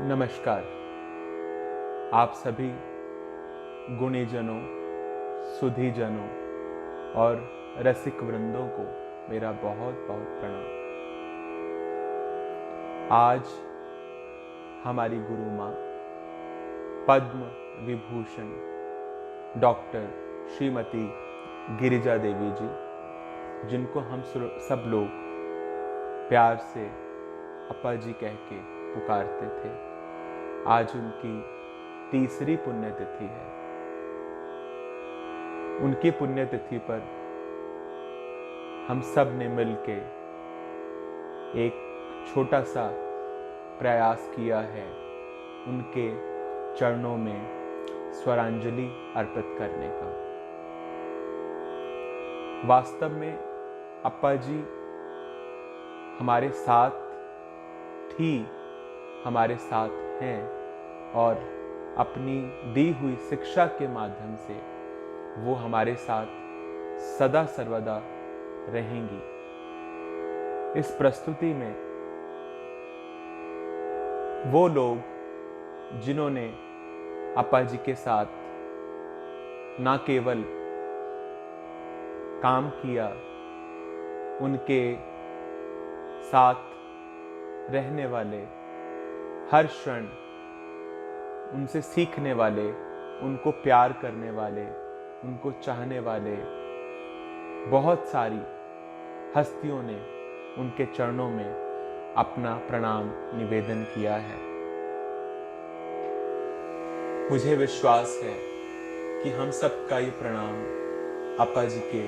नमस्कार। आप सभी गुणीजनों, सुधीजनों और रसिक वृंदों को मेरा बहुत बहुत प्रणाम। आज हमारी गुरु माँ पद्म विभूषण डॉक्टर श्रीमती गिरिजा देवी जी, जिनको हम सब लोग प्यार से अपा जी कह के पुकारते थे, आज उनकी तीसरी पुण्यतिथि है। उनकी पुण्यतिथि पर हम सब ने मिलके एक छोटा सा प्रयास किया है उनके चरणों में स्वरांजलि अर्पित करने का। वास्तव में अपा जी हमारे साथ थी, हमारे साथ हैं और अपनी दी हुई शिक्षा के माध्यम से वो हमारे साथ सदा सर्वदा रहेंगी। इस प्रस्तुति में वो लोग जिन्होंने अपा जी के साथ ना केवल काम किया, उनके साथ रहने वाले, हर क्षण उनसे सीखने वाले, उनको प्यार करने वाले, उनको चाहने वाले बहुत सारी हस्तियों ने उनके चरणों में अपना प्रणाम निवेदन किया है। मुझे विश्वास है कि हम सबका ये प्रणाम अपा जी के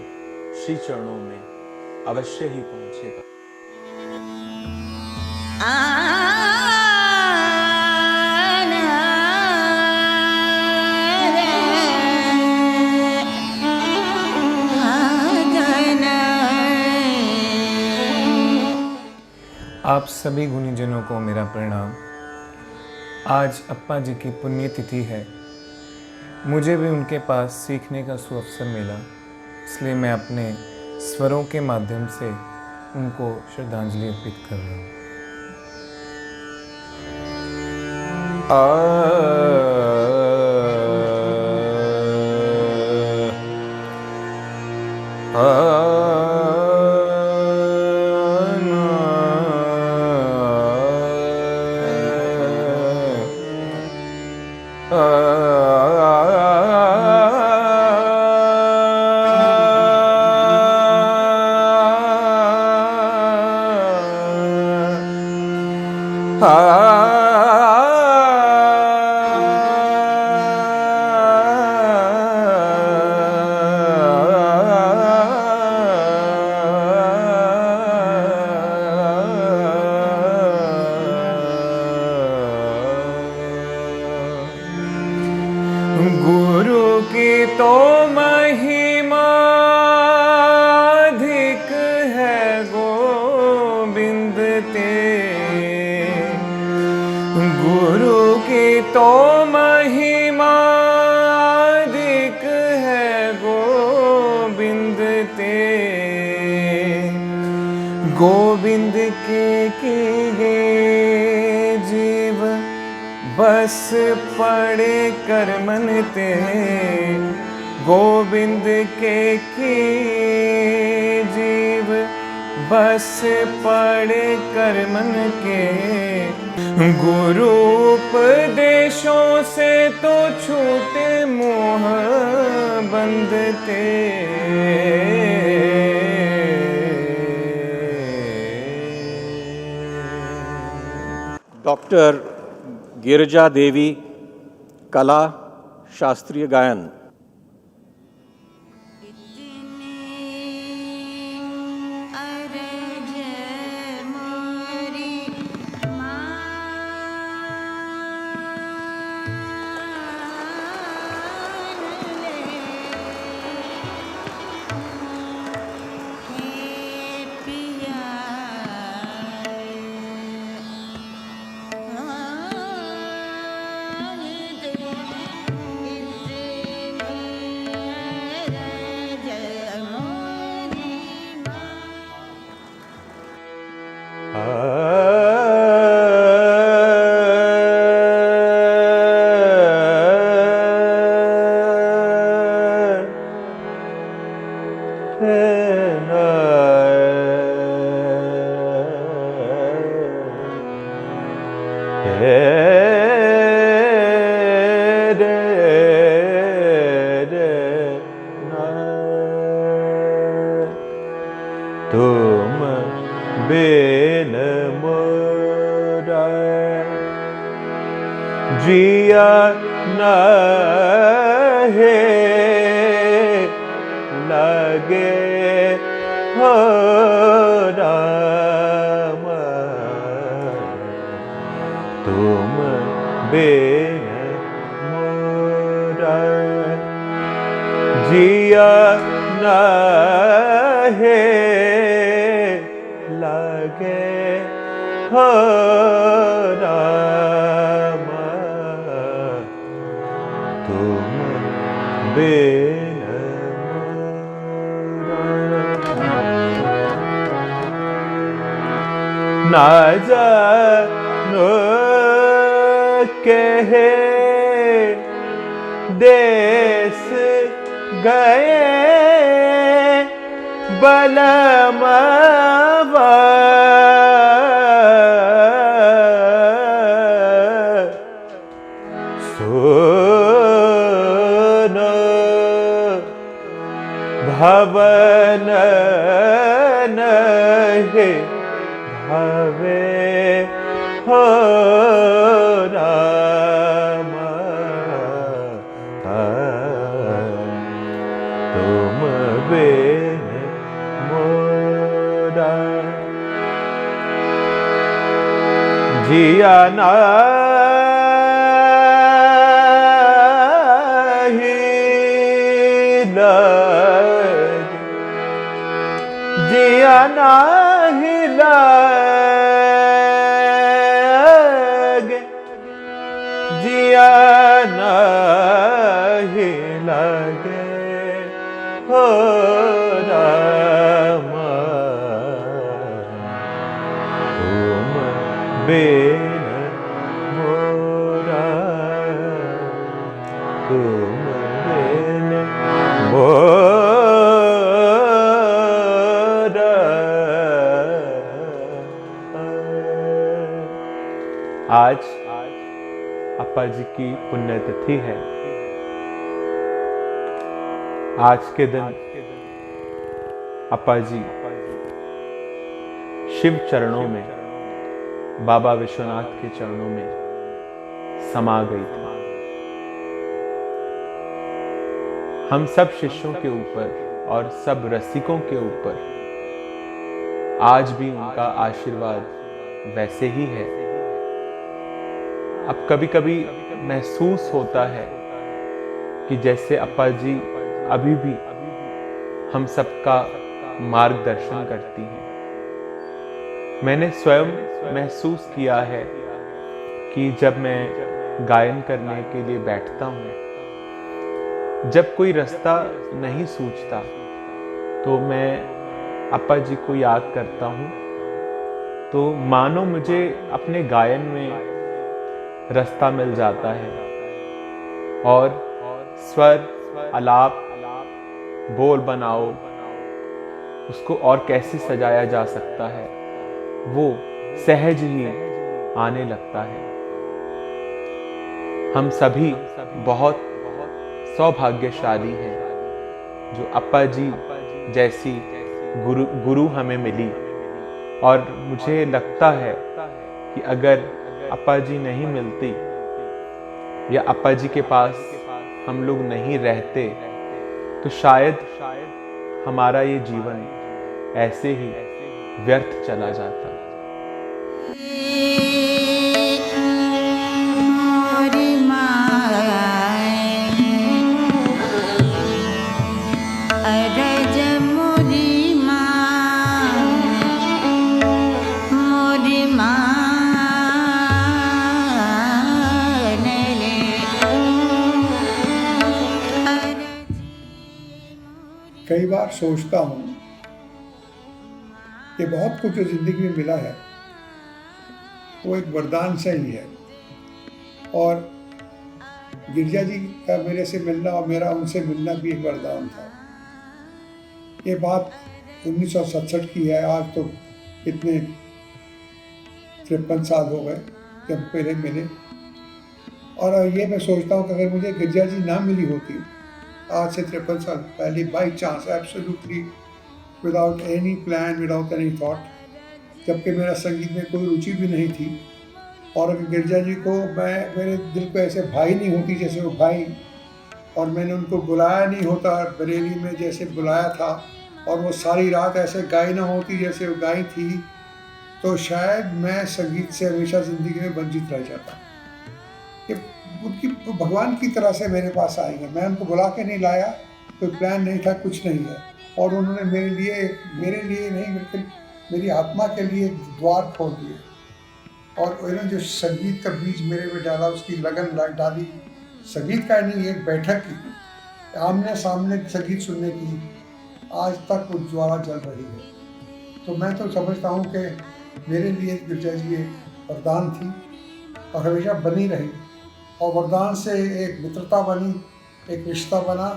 श्री चरणों में अवश्य ही पहुंचेगा। आप सभी गुणीजनों को मेरा प्रणाम। आज अप्पा जी की पुण्यतिथि है। मुझे भी उनके पास सीखने का सुअवसर मिला, इसलिए मैं अपने स्वरों के माध्यम से उनको श्रद्धांजलि अर्पित कर रहा हूँ। गुरु की तो महिमा अधिक है गोविंद ते। गुरु की तो महिमा अधिक है गोविंद ते। गोविंद के किए जीव बस पड़े कर मन ते। गोविंद के किए जीव बस पड़े कर मन के। गुरु उपदेशों से तो छूटे मोह बंद ते। डॉक्टर गिरिजा देवी, कला, शास्त्रीय गायन। नहे लगे हो राम तुम बिन मोरा जिया नहे लगे हो राम तुम बिन ना जानो कहे देश गए बलमवा सुनो भवन नहे भवे हो राम तुम बिन मोरा जिया नाही लगे जिया नाही लगे जिया नाही लगे हो राम तुम बिन मोरा तुम बिन मोरा। आज अप्पा जी की पुण्यतिथि है। आज के दिन अप्पा जी शिव चरणों में, बाबा विश्वनाथ के चरणों में समा गई थी। हम सब शिष्यों के ऊपर और सब रसिकों के ऊपर आज भी उनका आशीर्वाद वैसे ही है। अब कभी कभी महसूस होता है कि जैसे अप्पा जी अभी भी हम सबका मार्गदर्शन करती हैं। मैंने स्वयं महसूस किया है कि जब मैं गायन करने के लिए बैठता हूँ, जब कोई रास्ता नहीं सूझता तो मैं अप्पा जी को याद करता हूँ, तो मानो मुझे अपने गायन में रास्ता मिल जाता है और स्वर, आलाप, बोल बनाओ, उसको और कैसे सजाया जा सकता है वो सहज ही आने लगता है। हम सभी बहुत सौभाग्यशाली हैं जो अप्पा जी जैसी गुरु हमें मिली। और मुझे लगता है कि अगर अप्पा जी नहीं मिलती या अप्पा जी के पास हम लोग नहीं रहते तो शायद हमारा ये जीवन ऐसे ही व्यर्थ चला जाता। कई बार सोचता हूँ कि बहुत कुछ जो जिंदगी में मिला है वो एक वरदान से ही है। और गिरजा जी का मेरे से मिलना और मेरा उनसे मिलना भी एक वरदान था। ये बात 1967 की है। आज तो कितने 53 साल हो गए जब पहले मिले। और ये मैं सोचता हूँ कि अगर मुझे गिरजा जी ना मिली होती आज से 53 साल पहले, by chance, absolutely without any plan, without any thought, जबकि मेरा संगीत में कोई रुचि भी नहीं थी, और अगर गिरजा जी को मेरे दिल को ऐसे भाई नहीं होती जैसे वो भाई, और मैंने उनको बुलाया नहीं होता बरेली में जैसे बुलाया था, और वो सारी रात ऐसे गाई ना होती जैसे वो गाई थी, तो शायद मैं संगीत से हमेशा ज़िंदगी में वंचित रह जाता। कि उनकी भगवान की तरह से मेरे पास आई है, मैं उनको बुला के नहीं लाया, कोई प्लान नहीं था, कुछ नहीं है, और उन्होंने मेरे लिए नहीं बल्कि मेरी आत्मा के लिए द्वार खोल दिए, और उन्होंने जो संगीत का बीज मेरे में डाला, उसकी लगन डाली, संगीत का नहीं, एक बैठक की, आमने सामने संगीत सुनने की, आज तक वो ज्वाला जल रही है। तो मैं तो समझता हूँ कि मेरे लिए गिरजा जी एक वरदान थी और हमेशा बनी रही, और वरदान से एक मित्रता बनी, एक रिश्ता बना,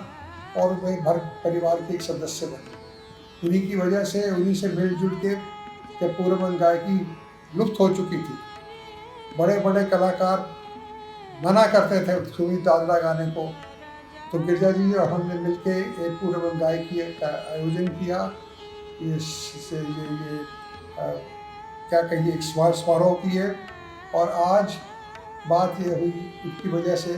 और वे भर परिवार के एक सदस्य बने। उन्हीं की वजह से, उन्हीं से मिलजुल के जब पूर्वबंग गायकी लुप्त हो चुकी थी, बड़े बड़े कलाकार मना करते थे सुमित दादरा गाने को, तो गिरजा जी और हमने मिलके एक पूर्वबंग गायकी का आयोजन किया। क्या कहिए, एक समारोह किए, और आज बात ये हुई उसकी वजह से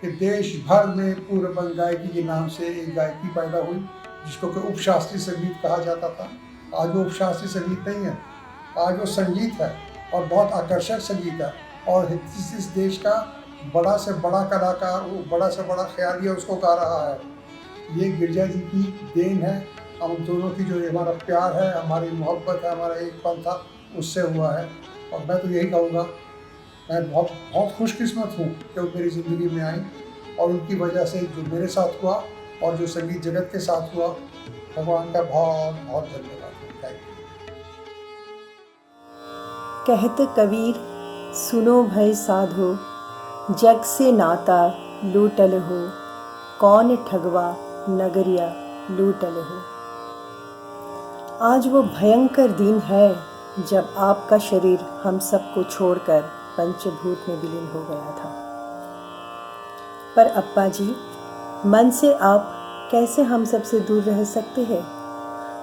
कि देश भर में पूर्वबंग गायकी के नाम से एक गायकी पैदा हुई, जिसको कि उपशास्त्रीय संगीत कहा जाता था। आज वो उपशास्त्रीय संगीत नहीं है, आज वो संगीत है, और बहुत आकर्षक संगीत है, और इस देश का बड़ा से बड़ा कलाकार, वो बड़ा से बड़ा ख्यालिया उसको गा रहा है। ये गिरजा जी की देन है। हम दोनों की जो हमारा प्यार है, हमारी मोहब्बत है, हमारा एकपन था, उससे हुआ है। और मैं तो यही कहूँगा, मैं बहुत बहुत खुशकिस्मत हूँ कि वो मेरी ज़िंदगी में आई, और उनकी वजह से जो मेरे साथ हुआ और जो संगीत जगत के साथ हुआ, भगवान का बहुत बहुत धन्यवाद। Thank you. कहते कबीर, सुनो भय साधो, जग से नाता लूटल हो, कौन ठगवा नगरिया लूटल हो। आज वो भयंकर दिन है जब आपका शरीर हम सबको छोड़कर पंचभूत में विलीन हो गया था। पर अप्पा जी, मन से आप कैसे हम सबसे दूर रह सकते हैं?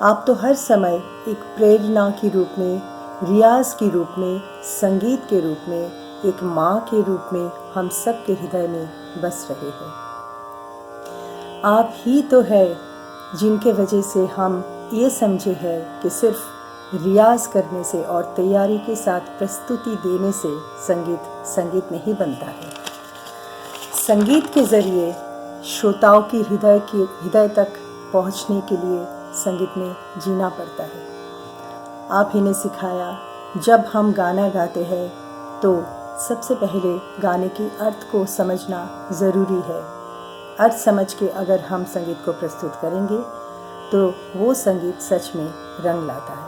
आप तो हर समय एक प्रेरणा के रूप में, रियाज के रूप में, संगीत के रूप में, एक माँ के रूप में हम सब के हृदय में बस रहे हैं। आप ही तो है जिनके वजह से हम ये समझे हैं कि सिर्फ रियाज करने से और तैयारी के साथ प्रस्तुति देने से संगीत नहीं बनता है। संगीत के ज़रिए श्रोताओं की हृदय तक पहुंचने के लिए संगीत में जीना पड़ता है। आप ही ने सिखाया, जब हम गाना गाते हैं तो सबसे पहले गाने की अर्थ को समझना ज़रूरी है। अर्थ समझ के अगर हम संगीत को प्रस्तुत करेंगे तो वो संगीत सच में रंग लाता है।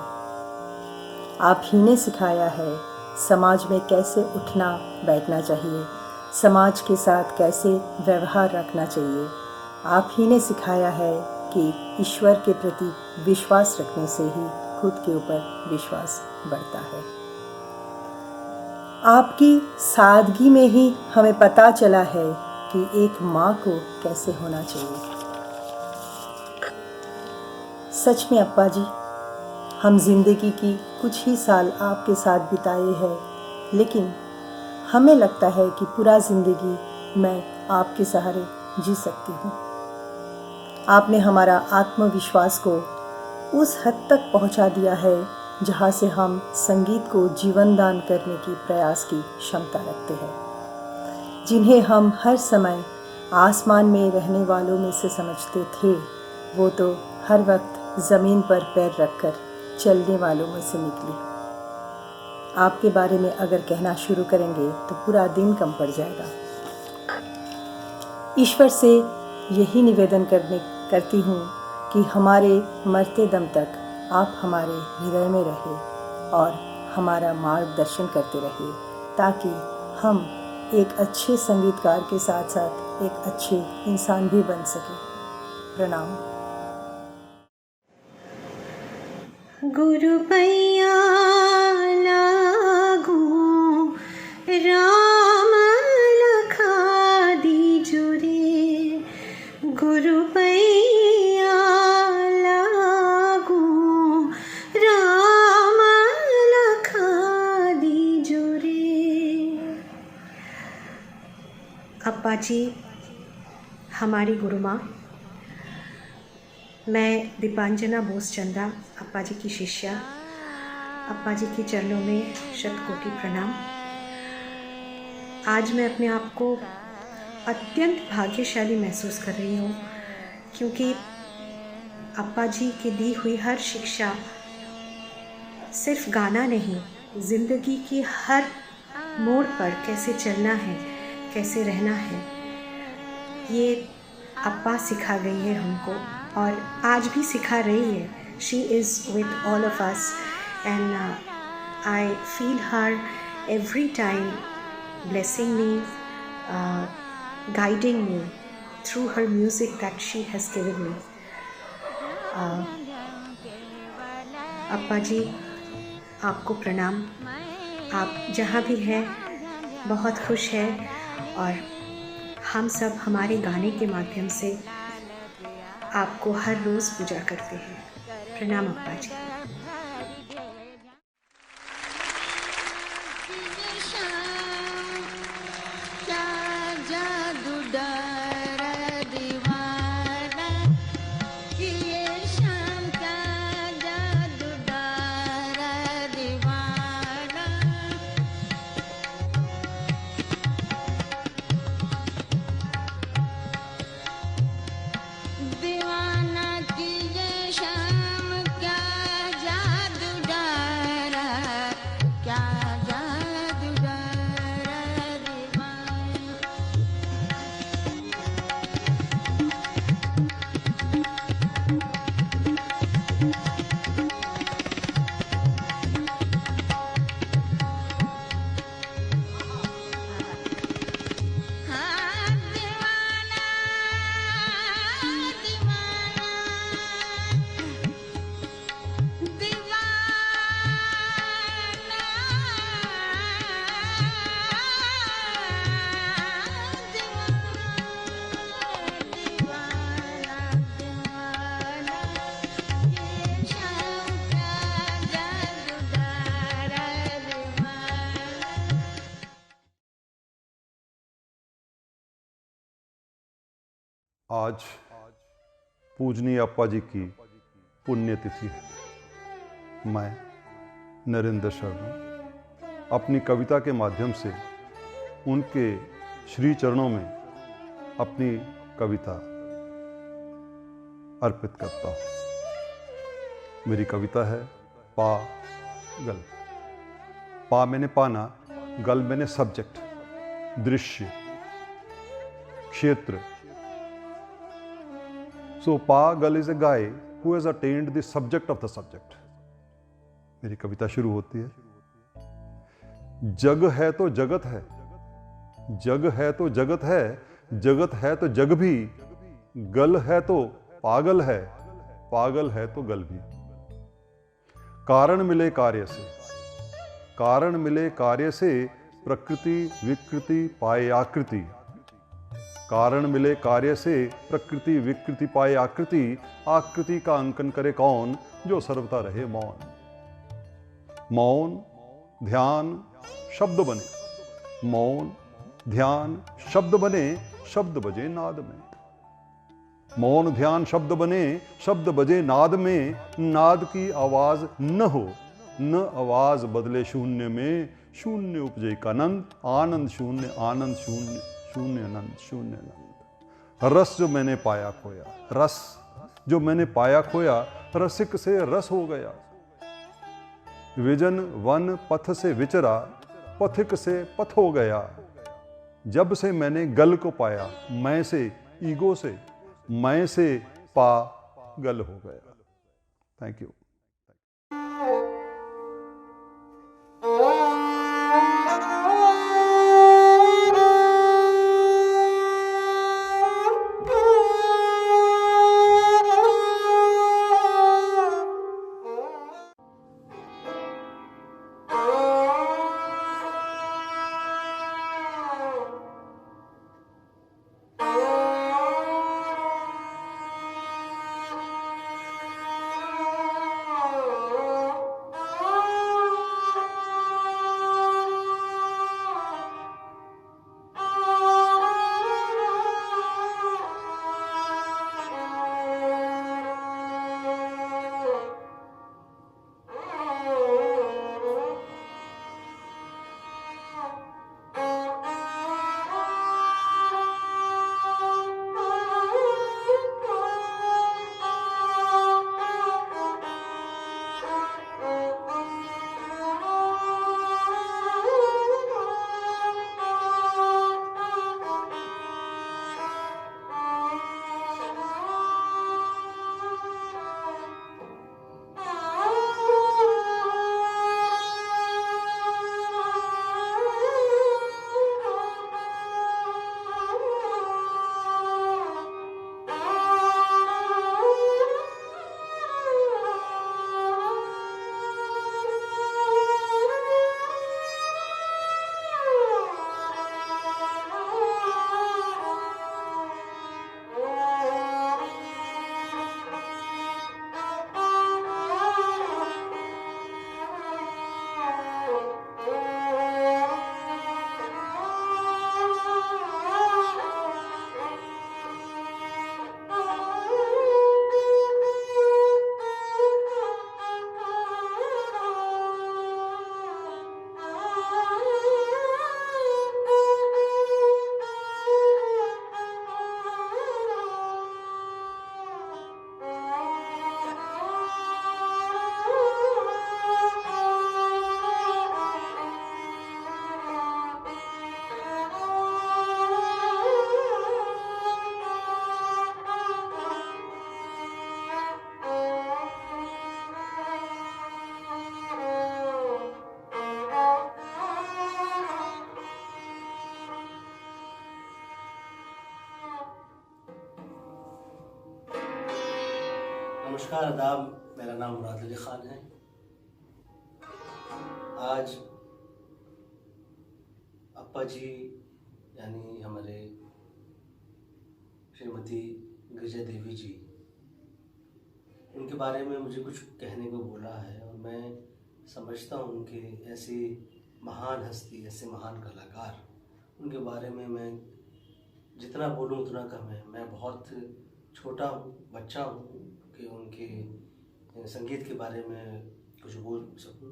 आप ही ने सिखाया है समाज में कैसे उठना बैठना चाहिए, समाज के साथ कैसे व्यवहार रखना चाहिए। आप ही ने सिखाया है कि ईश्वर के प्रति विश्वास रखने से ही खुद के ऊपर विश्वास बढ़ता है। आपकी सादगी में ही हमें पता चला है कि एक माँ को कैसे होना चाहिए। सच में अप्पा जी, हम जिंदगी की कुछ ही साल आपके साथ बिताए हैं, लेकिन हमें लगता है कि पूरा ज़िंदगी मैं आपके सहारे जी सकती हूँ। आपने हमारा आत्मविश्वास को उस हद तक पहुँचा दिया है जहाँ से हम संगीत को जीवन दान करने की प्रयास की क्षमता रखते हैं। जिन्हें हम हर समय आसमान में रहने वालों में से समझते थे, वो तो हर वक्त ज़मीन पर पैर रखकर चलने वालों में से निकली। आपके बारे में अगर कहना शुरू करेंगे तो पूरा दिन कम पड़ जाएगा। ईश्वर से यही निवेदन करती हूँ कि हमारे मरते दम तक आप हमारे हृदय में रहे और हमारा मार्गदर्शन करते रहे, ताकि हम एक अच्छे संगीतकार के साथ साथ एक अच्छे इंसान भी बन सके। प्रणाम। गुरु पैया लागू राम लखा दीजो रे, गुरु पैया लागू राम लखा दीजो रे। अप्पा जी हमारी गुरु माँ। मैं दीपांजना बोस चंदा, अप्पा जी की शिष्या। अप्पा जी के चरणों में शतकोटि प्रणाम। आज मैं अपने आप को अत्यंत भाग्यशाली महसूस कर रही हूँ, क्योंकि अप्पा जी की दी हुई हर शिक्षा सिर्फ गाना नहीं, ज़िंदगी की हर मोड़ पर कैसे चलना है, कैसे रहना है, ये अप्पा सिखा गई है हमको और आज भी सिखा रही है। She is with all of us and I feel her every time blessing me, guiding me through her music that she has given me. Appa ji आपको प्रणाम। आप जहाँ भी हैं बहुत खुश हैं और हम सब हमारे गाने के माध्यम से आपको हर रोज़ पूजा करते हैं। प्रणाम अप्पा जी। आज पूजनीय अप्पा जी की पुण्यतिथि है। मैं नरेंद्र शर्मा अपनी कविता के माध्यम से उनके श्री चरणों में अपनी कविता अर्पित करता हूँ। मेरी कविता है पागल। पा मैंने पाना, गल मैंने सब्जेक्ट, दृश्य, क्षेत्र। So पागल is a guy who has attained the subject of the subject. मेरी कविता शुरू होती है। जग है तो जगत है, जग है तो जगत है, जगत है तो जग भी, गल है तो पागल है, पागल है तो गल भी। कारण मिले कार्य से, कारण मिले कार्य से, प्रकृति विकृति पाए आकृति। कारण मिले कार्य से, प्रकृति विकृति पाए आकृति। आकृति का अंकन करे कौन, जो सर्वथा रहे मौन। मौन ध्यान शब्द बने, मौन ध्यान शब्द बने, शब्द बजे नाद में। मौन ध्यान शब्द बने, शब्द बजे नाद में। नाद की आवाज न हो, न आवाज बदले शून्य में। शून्य उपजे का आनंद, आनंद शून्य, आनंद शून्य, शून्य अनंत, शून्य अनंत। रस जो मैंने पाया खोया, रस जो मैंने पाया खोया, रसिक से रस हो गया। विजन वन पथ से विचरा, पथिक से पथ हो गया। जब से मैंने गल को पाया, मैं से ईगो से, मैं से पा गल हो गया। Thank you. नमस्कार आदाब, मेरा नाम मुराद अली ख़ान है। आज अप्पा जी यानी हमारे श्रीमती गिरिजा देवी जी, उनके बारे में मुझे कुछ कहने को बोला है और मैं समझता हूँ कि ऐसी महान हस्ती, ऐसे महान कलाकार, उनके बारे में मैं जितना बोलूँ उतना कम है। मैं बहुत छोटा हूँ, बच्चा हूँ कि उनके संगीत के बारे में कुछ बोल सकूँ।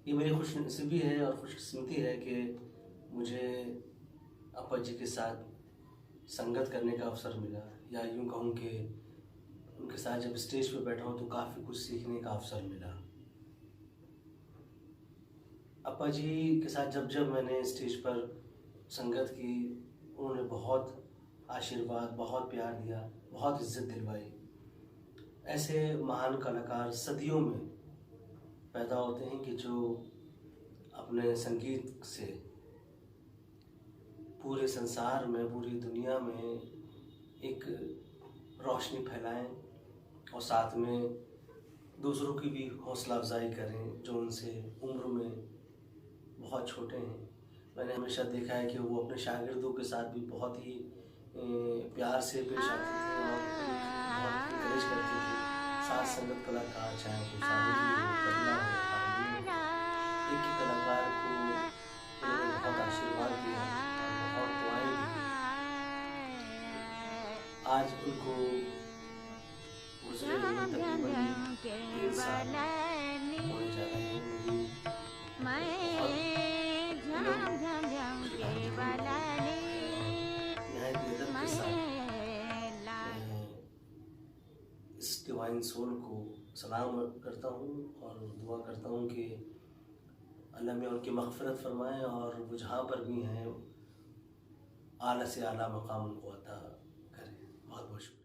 ये मेरी खुशनसीबी है और खुशकिस्मती है कि मुझे अप्पा जी के साथ संगत करने का अवसर मिला, या यूँ कहूँ कि उनके साथ जब स्टेज पर बैठा हूँ तो काफ़ी कुछ सीखने का अवसर मिला। अप्पा जी के साथ जब मैंने स्टेज पर संगत की, उन्होंने बहुत आशीर्वाद, बहुत प्यार दिया, बहुत इज्जत दिलवाई। ऐसे महान कलाकार सदियों में पैदा होते हैं कि जो अपने संगीत से पूरे संसार में, पूरी दुनिया में एक रोशनी फैलाएं और साथ में दूसरों की भी हौसला अफजाई करें जो उनसे उम्र में बहुत छोटे हैं। मैंने हमेशा देखा है कि वो अपने शागिर्दों के साथ भी बहुत ही प्यार से पेश आते थे और बहुत इंकरेज करते थे। साथ संगत कलाकार, चाहे वो सावरी हो, तबला हो, हारमोनियम हो, एक ही कलाकार को उन्होंने बहुत आशीर्वाद दिया और बहुत दुआएं दी। आज उनको गुजरे हुए तकरीबन 3 साल होने जा रहे हैं। इस डिवाइन सोल को सलाम करता हूँ और दुआ करता हूँ कि अल्लाह में उनकी मग़फ़िरत फरमाए और वो जहाँ पर भी हैं आला से आला मकाम उनको अता करें। बहुत बहुत शुक्रिया।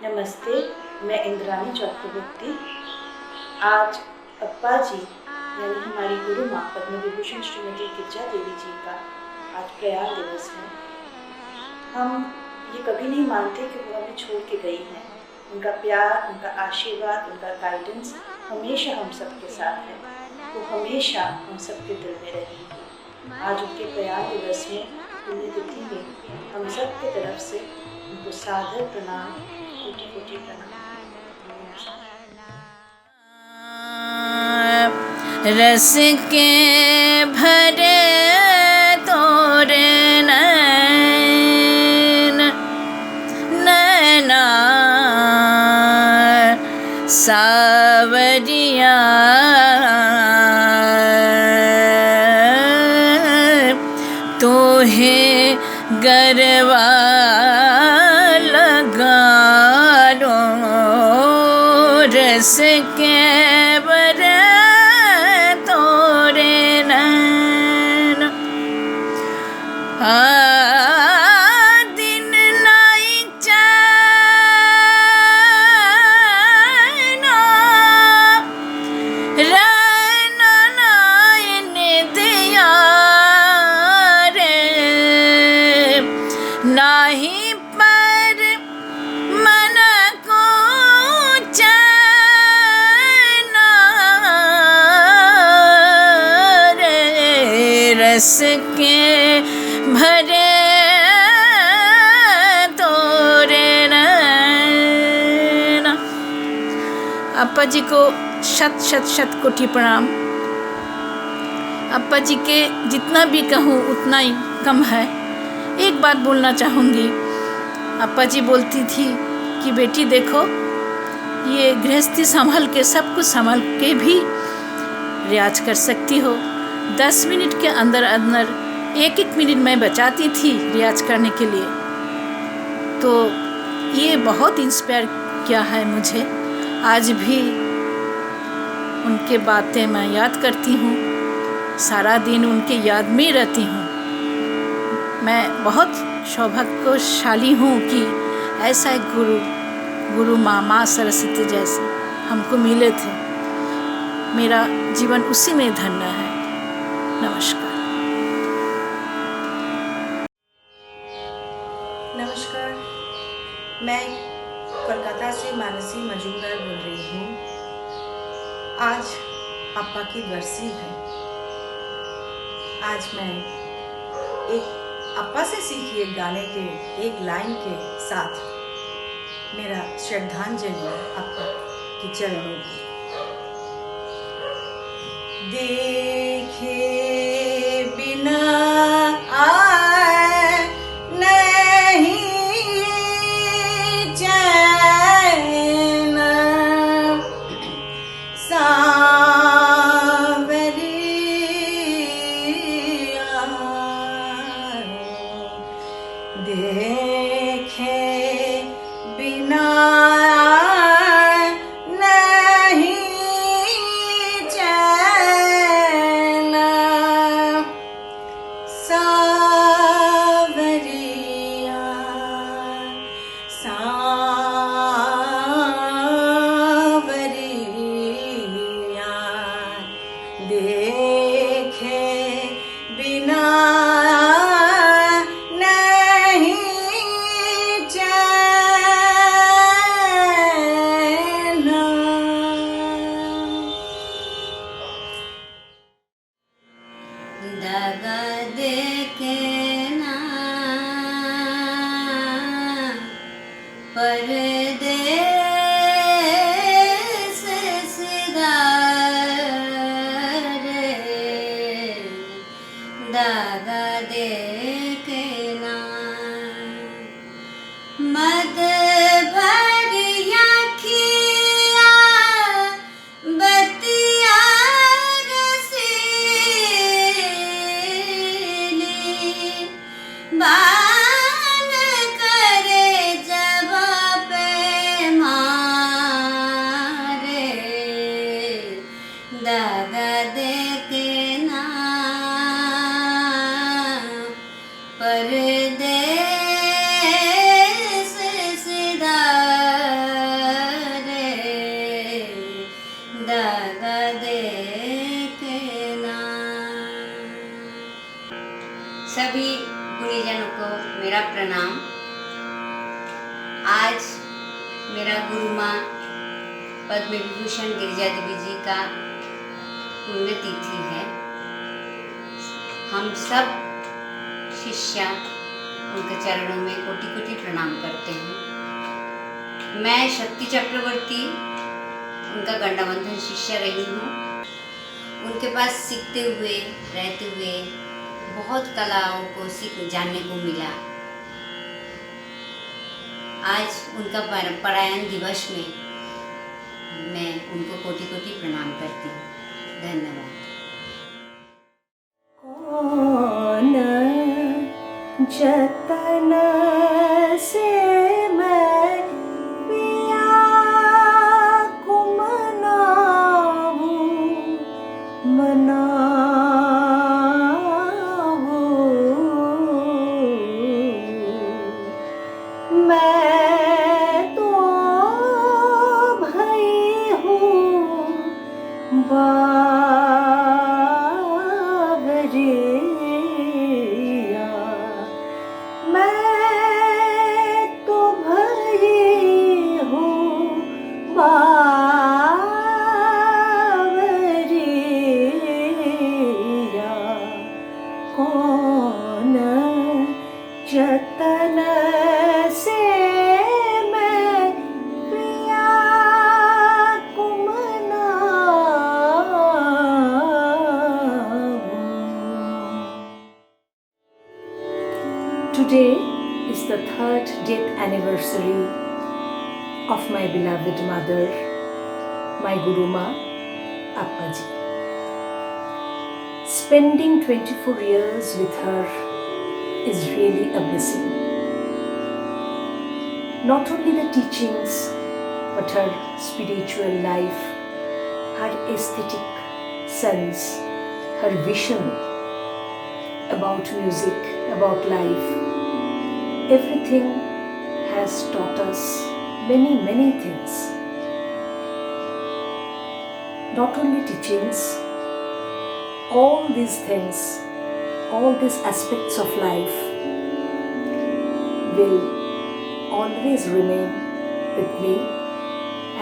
नमस्ते, मैं इंद्रानी चक्रवर्ती। आज अप्पा जी यानी हमारी गुरु माँ पद्म विभूषण श्रीमती गिरिजा देवी जी का आज प्रयाण दिवस है। हम ये कभी नहीं मानते कि वो हमें छोड़ के गई हैं। उनका प्यार, उनका आशीर्वाद, उनका गाइडेंस हमेशा हम सबके साथ है। वो हमेशा हम सबके दिल में रहेंगी। आज उनके प्रयाण दिवस में, पुण्यतिथि में, हम सब की तरफ से उनको सादर प्रणाम, कोटि कोटि प्रणाम। रस के भरे तोरे नैना सावरिया तोहे गरवा लगा लो रस के भरे तोरे नैना दिन नाई चैना रैना नाइन दिया रे नाही पर मन को चैन रस के भरे तोरे नैना। अप्पा जी को शत शत शत कोटि प्रणाम। अप्पा जी के जितना भी कहूँ उतना ही कम है। एक बात बोलना चाहूँगी। अप्पा जी बोलती थी कि बेटी देखो, ये गृहस्थी संभाल के सब कुछ संभाल के भी रियाज कर सकती हो। 10 मिनट के अंदर अंदर 1-1 मिनट मैं बचाती थी रियाज करने के लिए। तो ये बहुत इंस्पायर किया है मुझे। आज भी उनके बातें मैं याद करती हूँ, सारा दिन उनके याद में रहती हूँ। मैं बहुत सौभाग्यशाली हूँ कि ऐसा एक गुरु माँ सरस्वती जैसे हमको मिले थे। मेरा जीवन उसी में धन्य है। नमस्कार। नमस्कार, मैं कोलकाता से मानसी मजूमदार बोल रही हूँ। आज अप्पा की बरसी है। आज मैं एक अप्पा से सीखी एक गाने के एक लाइन के साथ मेरा श्रद्धांजलि अप्पा के चरणों में। देखे बिना आए नहीं चैन, सांवरिया देखे बिना सभी गुणीजनों को मेरा प्रणाम। आज मेरा गुरु माँ पद्म विभूषण गिरिजा देवी जी का पुण्यतिथि है। हम सब शिष्या उनके चरणों में कोटि कोटि प्रणाम करते हैं। मैं शक्ति चक्रवर्ती उनका गंडाबंधन शिष्य रही हूँ। उनके पास सीखते हुए रहते हुए बहुत कलाओं को जानने को मिला। आज उनका परायण दिवस में मैं उनको कोटि कोटि प्रणाम करती हूँ। धन्यवाद। कौन जतन से मैं पिया को मनाऊं मैं तो भई हूँ Bawaria 3rd death anniversary of my beloved mother, my Guru Ma, Appaji. Spending 24 years with her is really a blessing. Not only the teachings, but her spiritual life, her aesthetic sense, her vision about music, about life, everything has taught us many things. Not only teachings, all these things, all these aspects of life will always remain with me,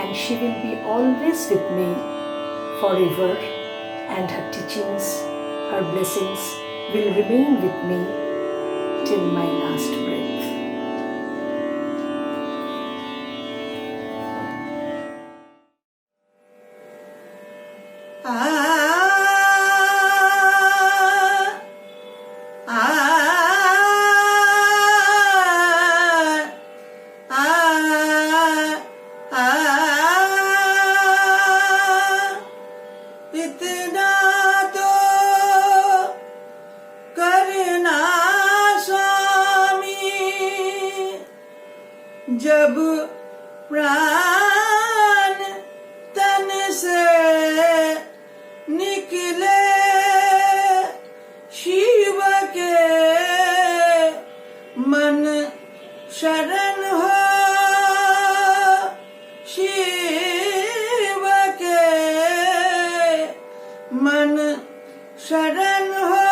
and she will be always with me forever, and her teachings, her blessings will remain with me till my last breath. जब प्राण तन से निकले शिव के मन शरण हो, शिव के मन शरण हो,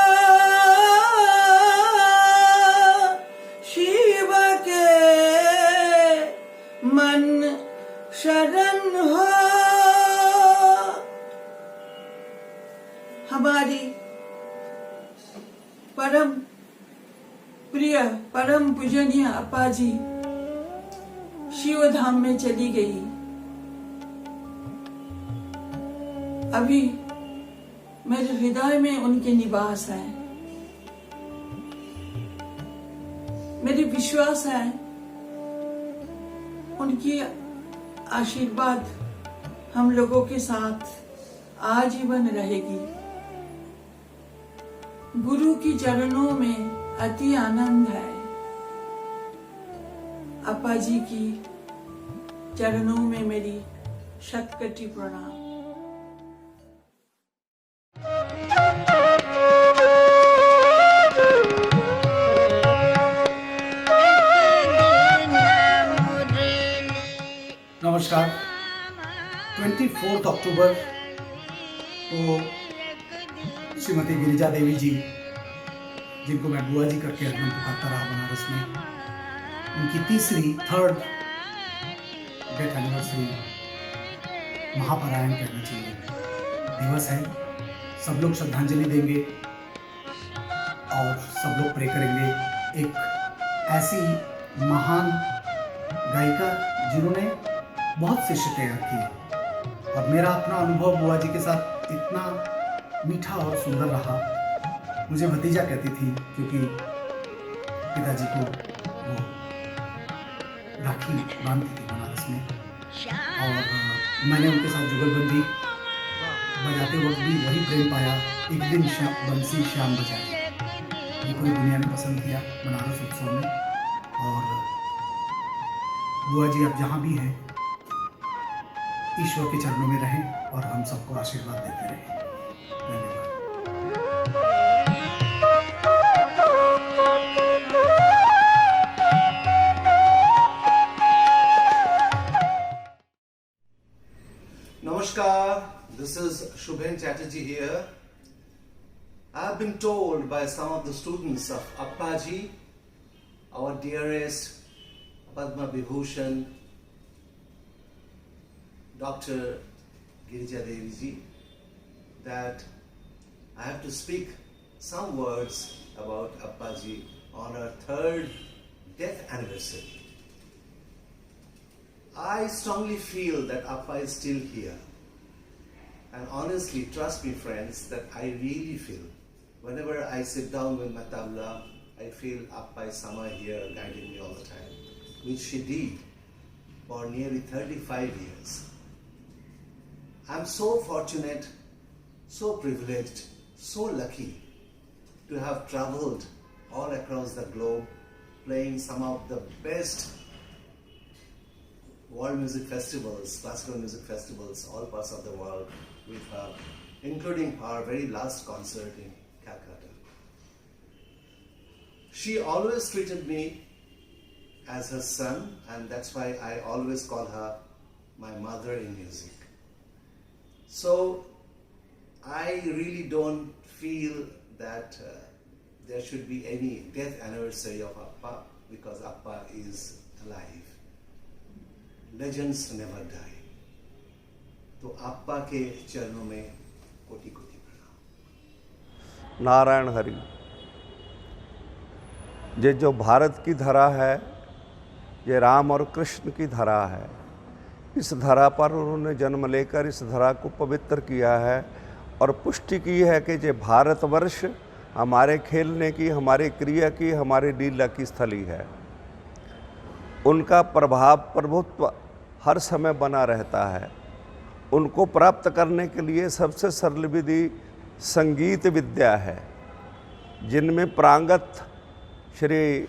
शिव के मन शरण हो। हमारी परम प्रिय परम पूजनीय अप्पाजी शिव धाम में चली गई। अभी मेरे हृदय में उनके निवास है। मेरी विश्वास है उनकी आशीर्वाद हम लोगों के साथ आजीवन रहेगी। गुरु की चरणों में अति आनंद है। अप्पाजी की चरणों में मेरी शतकोटि प्रणाम। नमस्कार। 24 अक्टूबर को श्रीमती गिरिजा देवी जी, जिनको मैं बुआ जी करके एकदम पुकारता रहा बनारस में, उनकी थर्ड डेथ एनिवर्सरी महापरायण कहना चाहिए दिवस है। सब लोग श्रद्धांजलि देंगे और सब लोग प्रे करेंगे। एक ऐसी महान गायिका जिन्होंने बहुत शिष्य तैयार किए, और मेरा अपना अनुभव बुआ जी के साथ इतना मीठा और सुंदर रहा। मुझे भतीजा कहती थी, क्योंकि पिताजी को वो राखी बांधती थी बनारस में, और मैंने उनके साथ जुगलबंदी बजाते वक्त भी वही प्रेम पाया। एक दिन बंसी श्याम बजाए, ये पूरी दुनिया ने पसंद किया बनारस उत्सव में। और बुआ जी अब जहाँ भी हैं, ईश्वर के चरणों में रहें और हम सबको आशीर्वाद देते रहें। धन्यवाद। Namaskar, this is Shubhen Chatterjee here. I have been told by some of the students of Appaji, our dearest Padma Vibhushan, Dr. Girija Devi ji, that I have to speak some words about Appaji on our 3rd death anniversary. I strongly feel that Appa is still here. And honestly, trust me friends, that I really feel whenever I sit down with my tabla I feel Appa is somewhere here guiding me all the time, which she did for nearly 35 years. I'm so fortunate, so privileged, so lucky to have traveled all across the globe, playing some of the best world music festivals, classical music festivals, all parts of the world with her, including our very last concert in Calcutta. She always treated me as her son, and that's why I always call her my mother in music. So I really don't feel that there should be any death anniversary of Appa, because Appa is alive. Legends never die. तो Appa के चरणों में कोटि कोटि प्रणाम। नारायण हरि। ये जो भारत की धरा है, ये राम और कृष्ण की धरा है। इस धरा पर उन्होंने जन्म लेकर इस धरा को पवित्र किया है और पुष्टि की है कि ये भारतवर्ष हमारे खेलने की, हमारी क्रिया की, हमारी लीला की स्थली है। उनका प्रभाव, प्रभुत्व हर समय बना रहता है। उनको प्राप्त करने के लिए सबसे सरल विधि संगीत विद्या है, जिनमें प्रांगत श्री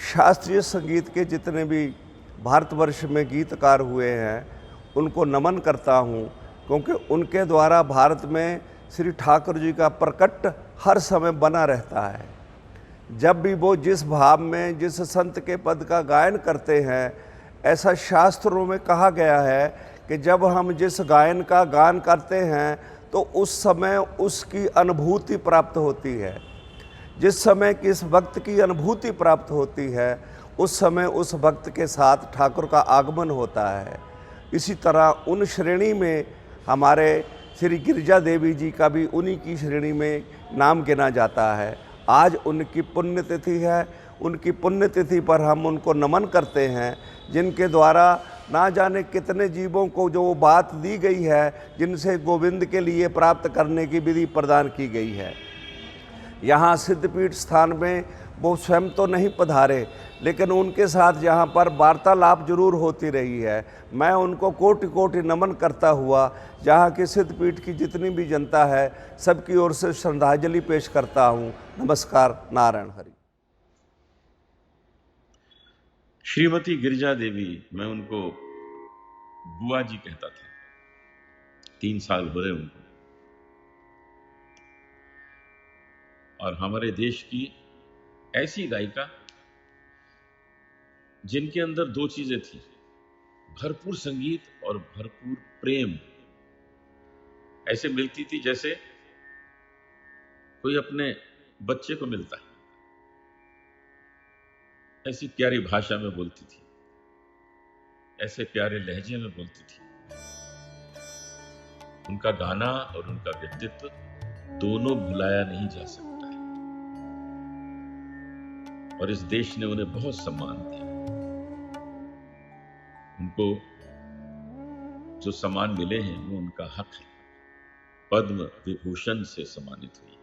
शास्त्रीय संगीत के जितने भी भारतवर्ष में गीतकार हुए हैं, उनको नमन करता हूँ, क्योंकि उनके द्वारा भारत में श्री ठाकुर जी का प्रकट हर समय बना रहता है। जब भी वो जिस भाव में, जिस संत के पद का गायन करते हैं, ऐसा शास्त्रों में कहा गया है कि जब हम जिस गायन का गान करते हैं तो उस समय उसकी अनुभूति प्राप्त होती है। जिस समय किस भक्त की अनुभूति प्राप्त होती है, उस समय उस भक्त के साथ ठाकुर का आगमन होता है। इसी तरह उन श्रेणी में हमारे श्री गिरिजा देवी जी का भी उन्हीं की श्रेणी में नाम गिना जाता है। आज उनकी पुण्यतिथि है। उनकी पुण्यतिथि पर हम उनको नमन करते हैं, जिनके द्वारा ना जाने कितने जीवों को जो बात दी गई है, जिनसे गोविंद के लिए प्राप्त करने की विधि प्रदान की गई है। यहाँ सिद्धपीठ स्थान में वो स्वयं तो नहीं पधारे, लेकिन उनके साथ यहाँ पर वार्तालाप जरूर होती रही है। मैं उनको कोटि कोटि नमन करता हुआ यहाँ की सिद्धपीठ की जितनी भी जनता है, सबकी ओर से श्रद्धांजलि पेश करता हूँ। नमस्कार। नारायण हरि। श्रीमती गिरिजा देवी, मैं उनको बुआ जी कहता था। 3 साल हो रहे उनको। और हमारे देश की ऐसी गायिका जिनके अंदर 2 चीजें थी, भरपूर संगीत और भरपूर प्रेम। ऐसे मिलती थी जैसे कोई अपने बच्चे को मिलता है। ऐसी प्यारी भाषा में बोलती थी, ऐसे प्यारे लहजे में बोलती थी। उनका गाना और उनका व्यक्तित्व दोनों भुलाया नहीं जा सकता है, और इस देश ने उन्हें बहुत सम्मान दिया। उनको जो सम्मान मिले हैं वो उनका हक है। पद्म विभूषण से सम्मानित हुई।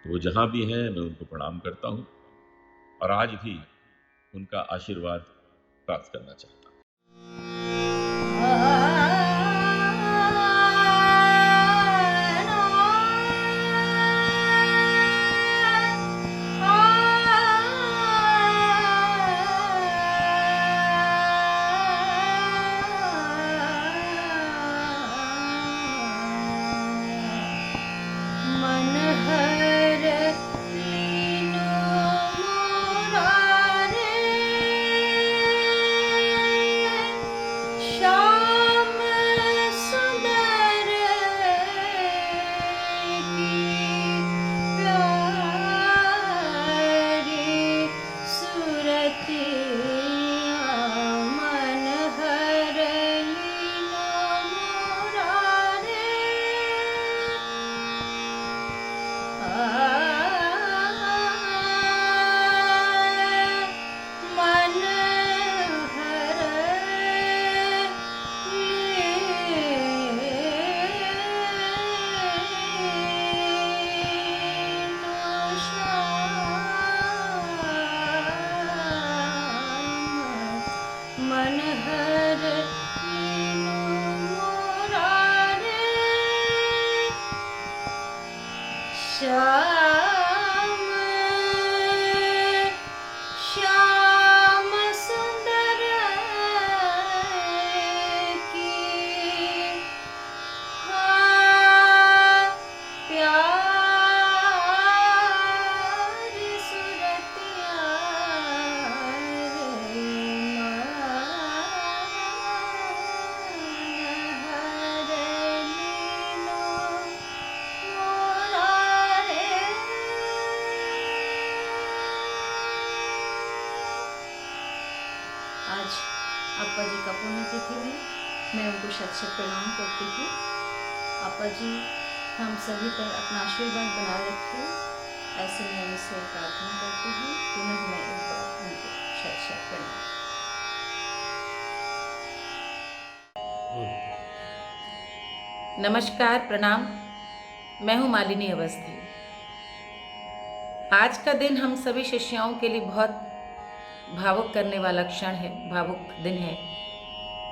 तो वो जहां भी हैं, मैं उनको प्रणाम करता हूं और आज भी उनका आशीर्वाद प्राप्त करना चाहता हूं। शाम मन हर मुरारे श्याम श्याम सुंदर की हाँ प्यार सुरतिया रे आज अप्पा जी का पुण्यतिथि है। मैं उनको शत शत प्रणाम करती हूँ। अप्पा जी हम सभी पर अपना आशीर्वाद बनाए रखें, ऐसे मैं उनसे प्रार्थना करती हूँ। पुनः मैं एक बार उनको शत शत प्रणाम। नमस्कार, प्रणाम। मैं हूँ मालिनी अवस्थी। आज का दिन हम सभी शिष्याओं के लिए बहुत भावुक करने वाला क्षण है, भावुक दिन है,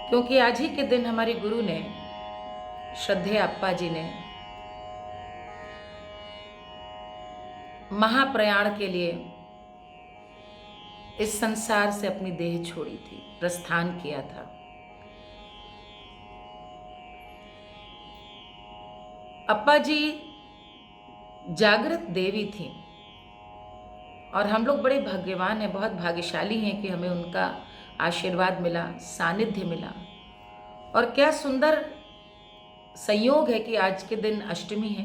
क्योंकि आज ही के दिन हमारे गुरु ने, श्रद्धेय अप्पा जी ने महाप्रयाण के लिए इस संसार से अपनी देह छोड़ी थी, प्रस्थान किया था। अप्पा जी जागृत देवी थी और हम लोग बड़े भाग्यवान हैं, बहुत भाग्यशाली हैं कि हमें उनका आशीर्वाद मिला, सानिध्य मिला। और क्या सुंदर संयोग है कि आज के दिन अष्टमी है,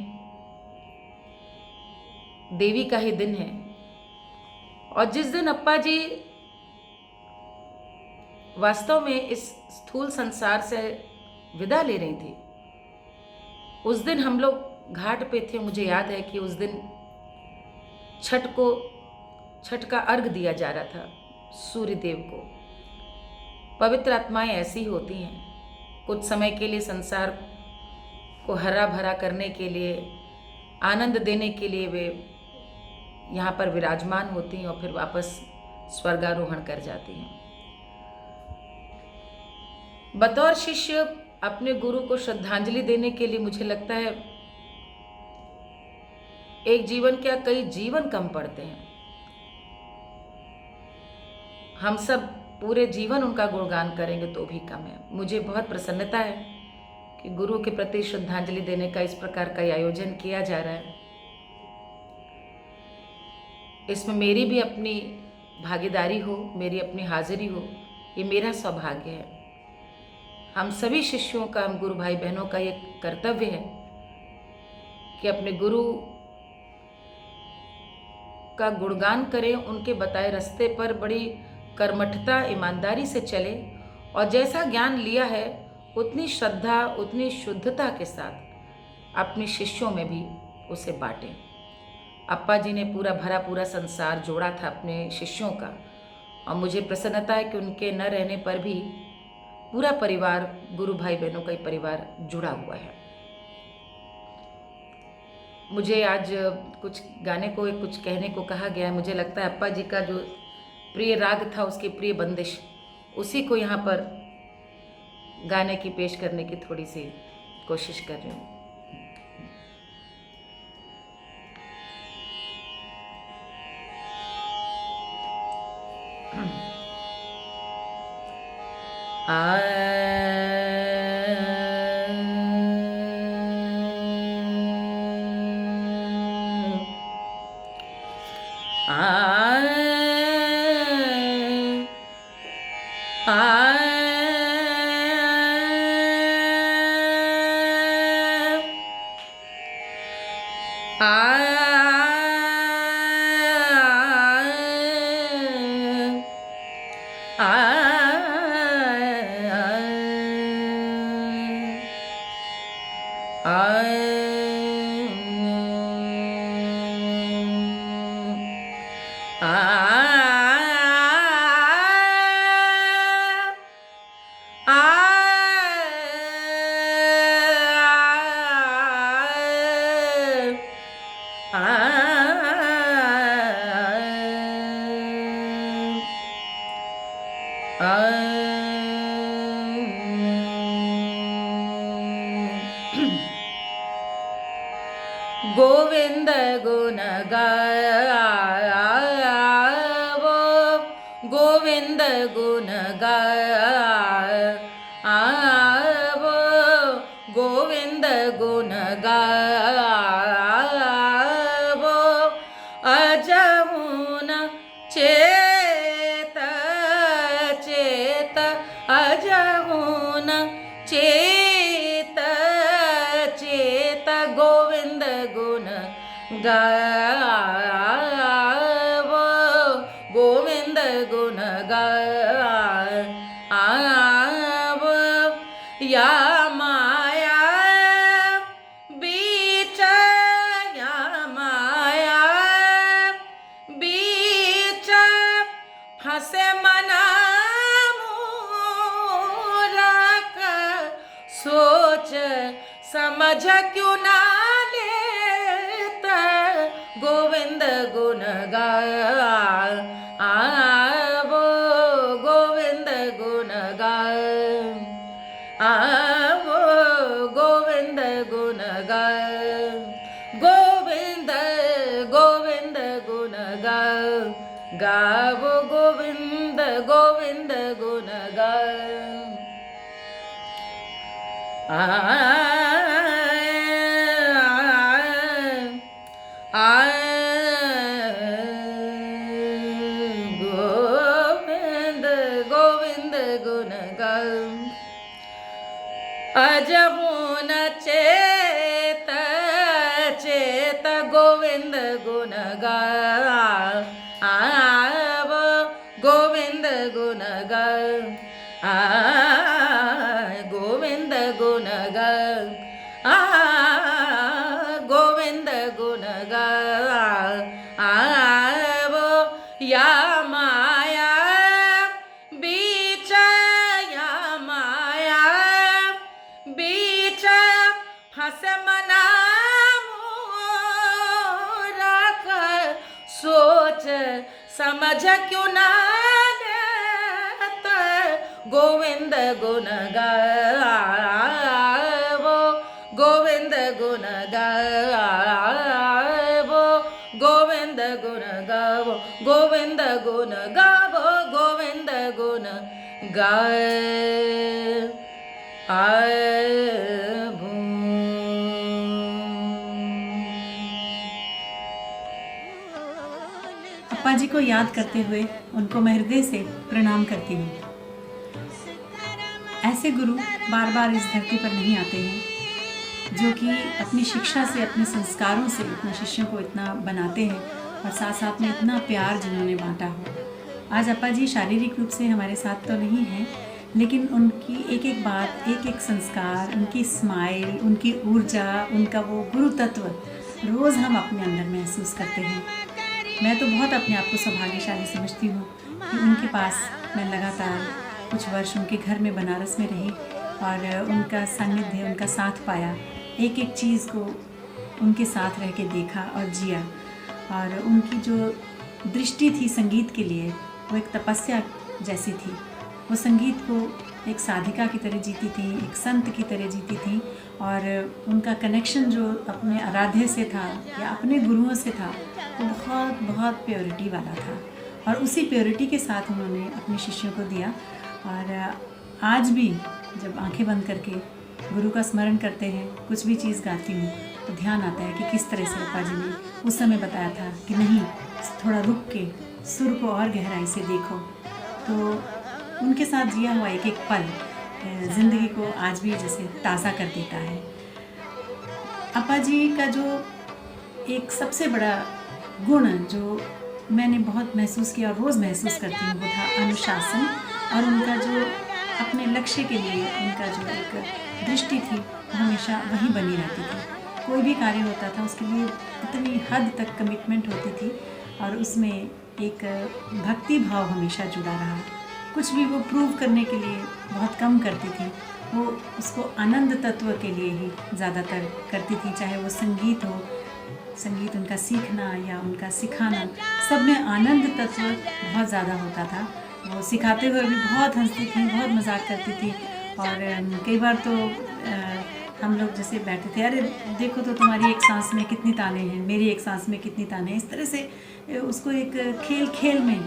देवी का ही दिन है। और जिस दिन अप्पा जी वास्तव में इस स्थूल संसार से विदा ले रही थी, उस दिन हम लोग घाट पे थे। मुझे याद है कि उस दिन छठ का अर्घ दिया जा रहा था सूर्य देव को। पवित्र आत्माएं ऐसी होती हैं, कुछ समय के लिए संसार को हरा भरा करने के लिए, आनंद देने के लिए वे यहाँ पर विराजमान होती हैं और फिर वापस स्वर्गारोहण कर जाती हैं। बतौर शिष्य अपने गुरु को श्रद्धांजलि देने के लिए मुझे लगता है एक जीवन क्या कई जीवन कम पड़ते हैं। हम सब पूरे जीवन उनका गुणगान करेंगे तो भी कम है। मुझे बहुत प्रसन्नता है कि गुरु के प्रति श्रद्धांजलि देने का इस प्रकार का आयोजन किया जा रहा है। इसमें मेरी भी अपनी भागीदारी हो, मेरी अपनी हाजिरी हो, ये मेरा सौभाग्य है। हम सभी शिष्यों का, हम गुरु भाई बहनों का ये कर्तव्य है कि अपने गुरु का गुणगान करें, उनके बताए रास्ते पर बड़ी कर्मठता, ईमानदारी से चले और जैसा ज्ञान लिया है उतनी श्रद्धा, उतनी शुद्धता के साथ अपने शिष्यों में भी उसे बांटें। अप्पा जी ने पूरा भरा पूरा संसार जोड़ा था अपने शिष्यों का, और मुझे प्रसन्नता है कि उनके न रहने पर भी पूरा परिवार, गुरु भाई बहनों का ही परिवार जुड़ा हुआ है। मुझे आज कुछ गाने को, कुछ कहने को कहा गया है। मुझे लगता है अप्पा जी का जो प्रिय राग था, उसकी प्रिय बंदिश, उसी को यहाँ पर गाने की पेश करने की थोड़ी सी कोशिश कर रही हूँ। गोविंद गुण गावो, गोविंद गुण गावो, गोविंद गुण गावो, अजमुन चेत चेत, अजमुन चेत चेत, गोविंद गुण गावो, गोविंद गुण गावो, या माया बीच, या माया बीच फंसे मना मूरख, सोच समझ क्यों ना लेता, गोविंद गुण गावो, गोविंद गुण गावो, गोविंद गुण गोविंद गोविंद गुण गावो, गोविंद गोविंद गुण गोविंद गोविंद गुण अजमुन चेत चेत, गोविंद गुण गावो, गोविंद गुण गोविंद गुण गोविंद गुण गावो, या माया बीच, या माया बीच फंस मना मूरख, सोच समझ क्यों ना लेता, गोविंद गुण गावो, गोविंद गुण गावो, गोविंद गुण गावो, गोविंद गुण गावो, गोविंद गुण गावो। अप्पा जी को याद करते हुए उनको मैं हृदय से प्रणाम करती हूँ। ऐसे गुरु बार बार इस धरती पर नहीं आते हैं जो कि अपनी शिक्षा से, अपने संस्कारों से अपने शिष्यों को इतना बनाते हैं और साथ साथ में इतना प्यार जिन्होंने बांटा हो। आज अप्पा जी शारीरिक रूप से हमारे साथ तो नहीं हैं, लेकिन उनकी एक एक बात, एक एक संस्कार, उनकी स्माइल, उनकी ऊर्जा, उनका वो गुरु तत्व रोज़ हम अपने अंदर महसूस करते हैं। मैं तो बहुत अपने आप को सौभाग्यशाली समझती हूँ कि उनके पास मैं लगातार कुछ वर्ष उनके घर में बनारस में रही और उनका सानिध्य, उनका साथ पाया, एक एक चीज़ को उनके साथ रह के देखा और जिया। और उनकी जो दृष्टि थी संगीत के लिए, वो एक तपस्या जैसी थी। वो संगीत को एक साधिका की तरह जीती थी, एक संत की तरह जीती थी, और उनका कनेक्शन जो अपने आराध्य से था या अपने गुरुओं से था, वो बहुत बहुत प्योरिटी वाला था। और उसी प्योरिटी के साथ उन्होंने अपने शिष्यों को दिया। और आज भी जब आंखें बंद करके गुरु का स्मरण करते हैं, कुछ भी चीज़ गाती हूँ तो ध्यान आता है कि किस तरह से अप्पा जी ने उस समय बताया था कि नहीं, थोड़ा रुक के सुर को और गहराई से देखो। तो उनके साथ जिया हुआ एक एक पल ज़िंदगी को आज भी जैसे ताज़ा कर देता है। अप्पा जी का जो एक सबसे बड़ा गुण जो मैंने बहुत महसूस किया और रोज़ महसूस करती हूँ, वो था अनुशासन। और उनका जो अपने लक्ष्य के लिए उनका जो एक दृष्टि थी, हमेशा वही बनी रहती थी। कोई भी कार्य होता था उसके लिए इतनी हद तक कमिटमेंट होती थी और उसमें एक भक्ति भाव हमेशा जुड़ा रहा। कुछ भी वो प्रूव करने के लिए बहुत कम करती थी, वो उसको आनंद तत्व के लिए ही ज़्यादातर करती थी। चाहे वो संगीत हो, संगीत उनका सीखना या उनका सिखाना, सब में आनंद तत्व बहुत ज़्यादा होता था। वो सिखाते हुए भी बहुत हंसती थी, बहुत मजाक करती थी। और कई बार तो हम लोग जैसे बैठे थे, अरे देखो तो तुम्हारी एक सांस में कितनी ताने हैं, मेरी एक सांस में कितनी ताने हैं, इस तरह से उसको एक खेल खेल में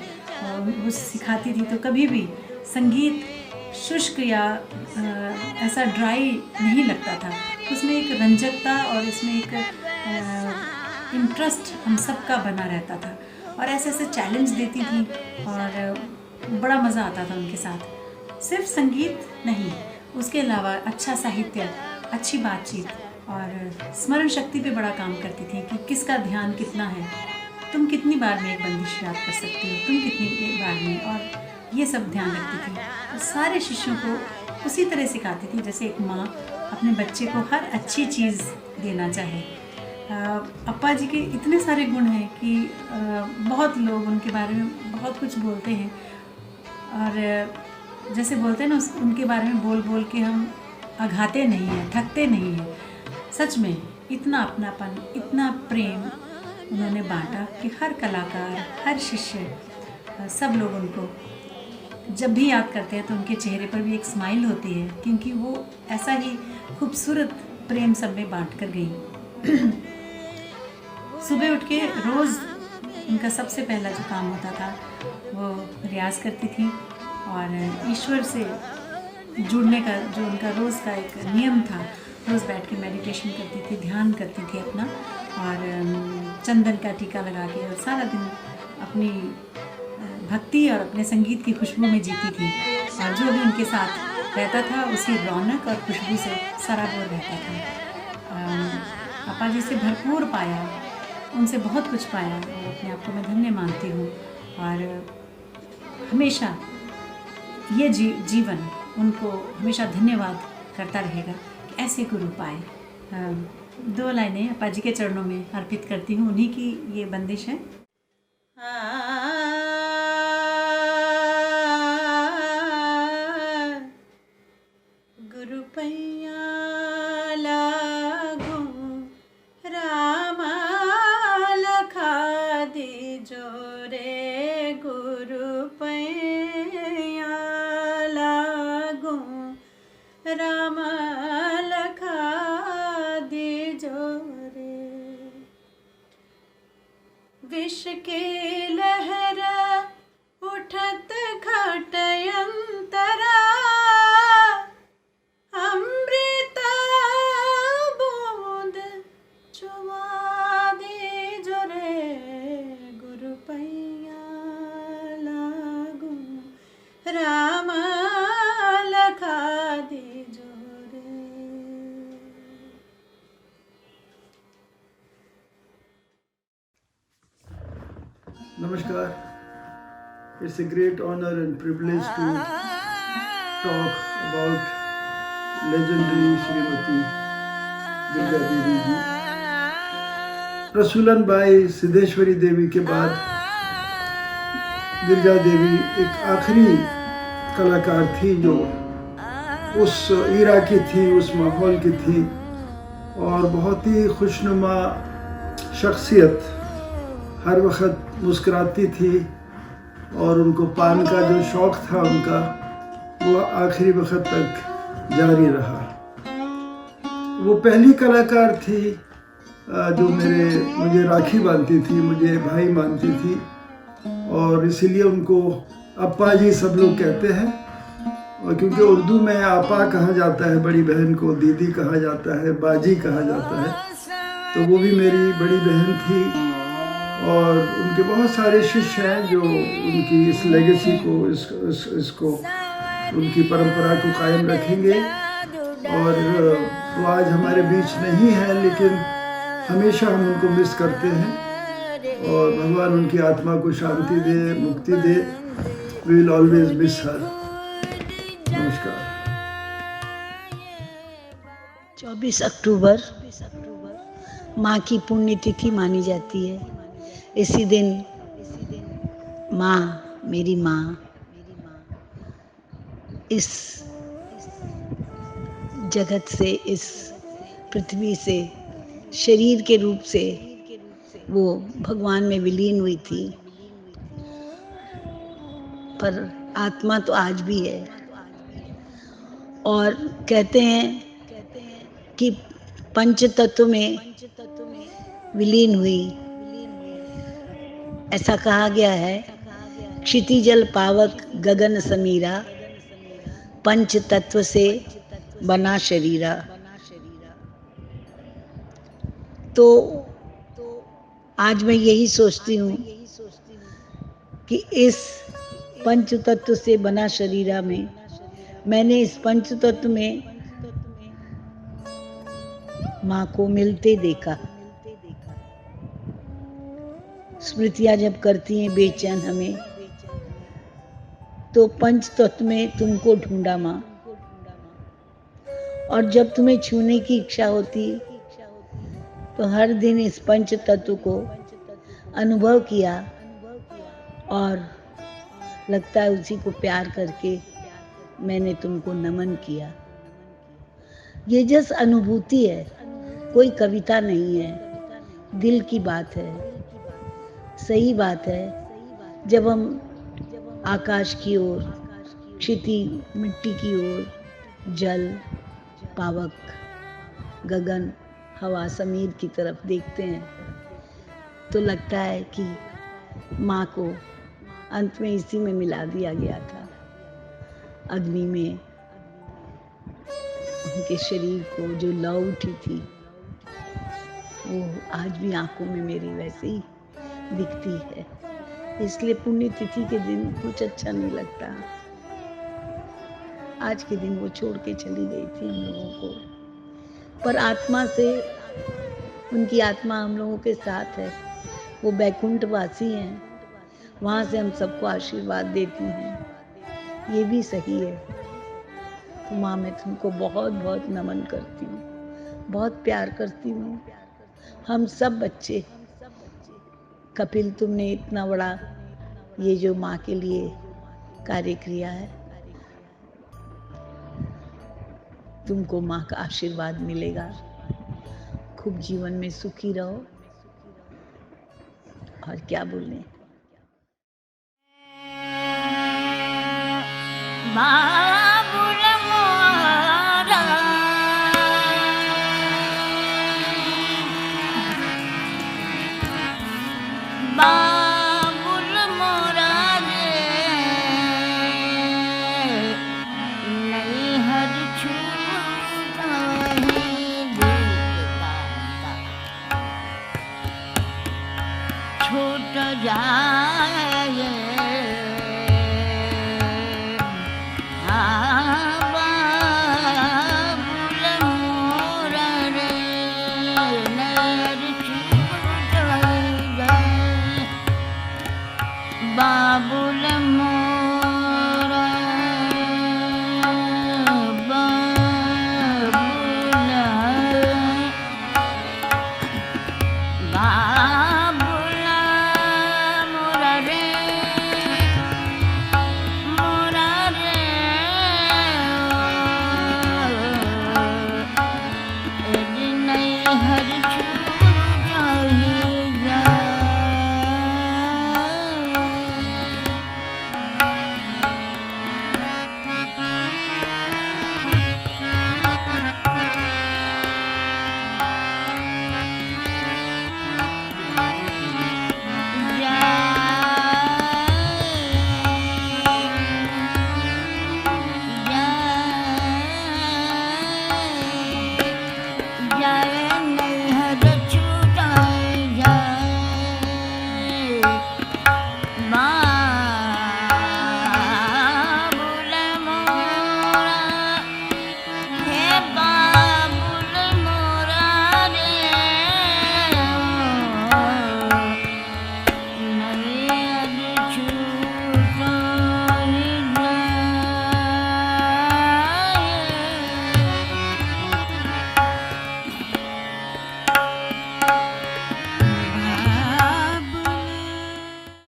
वो सिखाती थी। तो कभी भी संगीत शुष्क या ऐसा ड्राई नहीं लगता था, उसमें एक रंजकता और इसमें एक इंटरेस्ट हम सबका बना रहता था। और ऐसे ऐसे चैलेंज देती थी और बड़ा मज़ा आता था उनके साथ। सिर्फ संगीत नहीं, उसके अलावा अच्छा साहित्य, अच्छी बातचीत और स्मरण शक्ति पे बड़ा काम करती थी कि किसका ध्यान कितना है, तुम कितनी बार में एक बंदिश याद कर सकती हो, तुम कितनी बार में, और ये सब ध्यान रखती थी। और सारे शिष्यों को उसी तरह सिखाती थी जैसे एक माँ अपने बच्चे को हर अच्छी चीज़ देना चाहे। अप्पा जी के इतने सारे गुण हैं कि बहुत लोग उनके बारे में बहुत कुछ बोलते हैं, और जैसे बोलते हैं ना, उनके बारे में बोल बोल के हम अघाते नहीं हैं, थकते नहीं हैं। सच में इतना अपनापन, इतना प्रेम उन्होंने बांटा कि हर कलाकार, हर शिष्य, सब लोग उनको जब भी याद करते हैं तो उनके चेहरे पर भी एक स्माइल होती है, क्योंकि वो ऐसा ही खूबसूरत प्रेम सब में बांट कर गई। सुबह उठ के रोज़ उनका सबसे पहला जो काम होता था वो रियाज़ करती थी, और ईश्वर से जुड़ने का जो उनका रोज़ का एक नियम था, रोज़ बैठ के मेडिटेशन करती थी, ध्यान करती थी अपना, और चंदन का टीका लगा के और सारा दिन अपनी भक्ति और अपने संगीत की खुशबू में जीती थी। और जो भी उनके साथ रहता था उसी रौनक और खुशबू से सराबोर रहता था। अप्पा जी से भरपूर पाया, उनसे बहुत कुछ पाया, और अपने आप को मैं धन्य मानती हूँ। और हमेशा ये जीवन उनको हमेशा धन्यवाद करता रहेगा कि ऐसे गुरु पाए। 2 लाइनें अप्पा जी के चरणों में अर्पित करती हूँ, उन्हीं की ये बंदिश है। गुरु पैया लागू रामा लखा दीजो रे, गुरु पैया लागू रामा लखा दीजो रे। विष के लहर उठत खटयंतरा, अमृता बूंद चुवा दीजो रे, गुरु पैया लागू राम लखा दीजो रे। Namaskar. It's a great honor and privilege to talk about legendary Srimati Girija Devi ji. Rasoolan Bai Siddheshwari Devi के बाद गिरजा देवी एक आखिरी कलाकार थी जो उस ईरा की थी, उस माहौल की थी, और बहुत ही खुशनुमा शख्सियत, हर वक्त मुस्कुराती थी, और उनको पान का जो शौक़ था उनका, वो आखिरी वक्त तक जारी रहा। वो पहली कलाकार थी जो मुझे राखी बांधती थी, मुझे भाई मानती थी, और इसीलिए उनको अप्पा जी सब लोग कहते हैं। और क्योंकि उर्दू में आपा कहा जाता है, बड़ी बहन को दीदी कहा जाता है, बाजी कहा जाता है, तो वो भी मेरी बड़ी बहन थी। और उनके बहुत सारे शिष्य हैं जो उनकी इस लेगेसी को, इसको उनकी परंपरा को कायम रखेंगे। और वो आज हमारे बीच नहीं है, लेकिन हमेशा हम उनको मिस करते हैं, और भगवान उनकी आत्मा को शांति दे, मुक्ति दे। We will always miss her. नमस्कार। 24 अक्टूबर माँ की पुण्यतिथि मानी जाती है। इसी दिन माँ, मेरी माँ, इस जगत से, इस पृथ्वी से, शरीर के रूप से वो भगवान में विलीन हुई थी। पर आत्मा तो आज भी है। और कहते हैं कि पंच तत्व में विलीन हुई। ऐसा कहा गया है, क्षितिजल पावक गगन समीरा, पंच तत्व से बना शरीरा। तो आज मैं यही सोचती हूँ कि इस पंच तत्व से बना शरीरा में मैंने इस पंच तत्व में माँ को मिलते देखा। स्मृतियाँ जब करती हैं बेचैन हमें, तो पंच तत्व में तुमको ढूंढा माँ। और जब तुम्हें छूने की इच्छा होती तो हर दिन इस पंच तत्व को अनुभव किया और लगता है उसी को प्यार करके मैंने तुमको नमन किया। ये जस्ट अनुभूति है, कोई कविता नहीं है, दिल की बात है। सही बात है, जब हम आकाश की ओर, क्षिति मिट्टी की ओर, जल पावक गगन हवा समीर की तरफ देखते हैं तो लगता है कि माँ को अंत में इसी में मिला दिया गया था। अग्नि में उनके शरीर को जो लौ उठी थी वो आज भी आंखों में मेरी वैसे ही दिखती है। इसलिए पुण्यतिथि के दिन कुछ अच्छा नहीं लगता। आज के दिन वो छोड़ के चली गई थी हम लोगों को, पर आत्मा से उनकी आत्मा हम लोगों के साथ है। वो बैकुंठ वासी हैं, वहाँ से हम सबको आशीर्वाद देती हैं। ये भी सही है। तो माँ, मैं तुमको बहुत बहुत नमन करती हूँ, बहुत प्यार करती हूँ। हम सब बच्चे, कपिल तुमने इतना बड़ा ये जो माँ के लिए कार्य किया है, तुमको माँ का आशीर्वाद मिलेगा। खूब जीवन में सुखी रहो। और क्या बोलें। बा